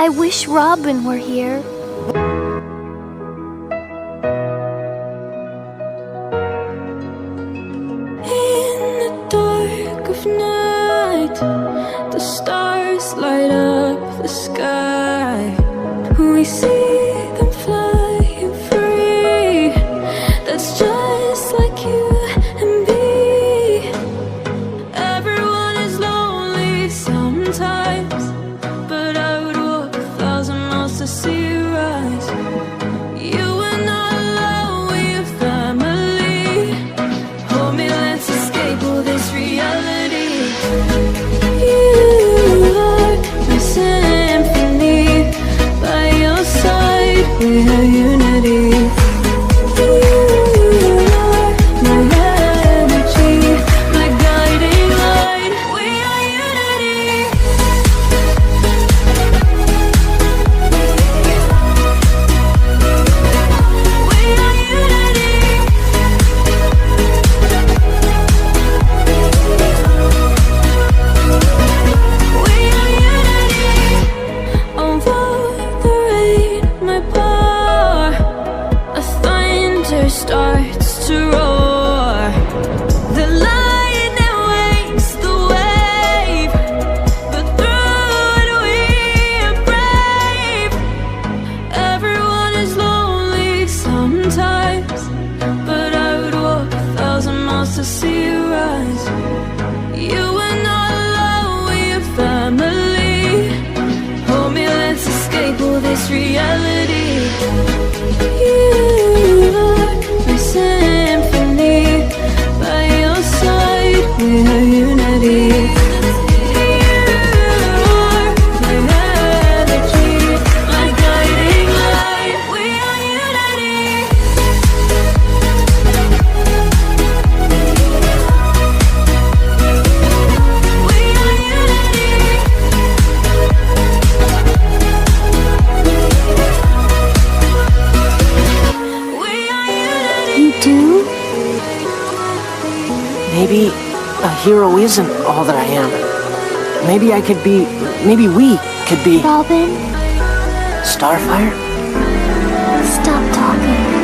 I wish Robin were here. In the dark of night, the stars light up the sky. We see them flying free. That's just like you and me. Everyone is lonely sometimes, but I would walk 1,000 miles to see you rise. You are not alone, we're family. Hold me, let's escape all this reality. You are my symphony. By your side, we have unity. You are my energy, my guiding light. We are unity. We are unity. We are unity. Over the rain, my power, a thunder starts to roar. The lightning wakes the wave, but through it we are brave. Everyone is lonely sometimes, but I would walk 1,000 miles to see you rise. You are not alone, we are family. Hold me, let's escape all this reality. You are my symphony. By your side, we have unity. You are my energy, my guiding light. We are unity. We are unity. We are unity. You do? Maybe a hero isn't all that I am. Maybe I could be, maybe we could be Robin, Starfire? stop talking.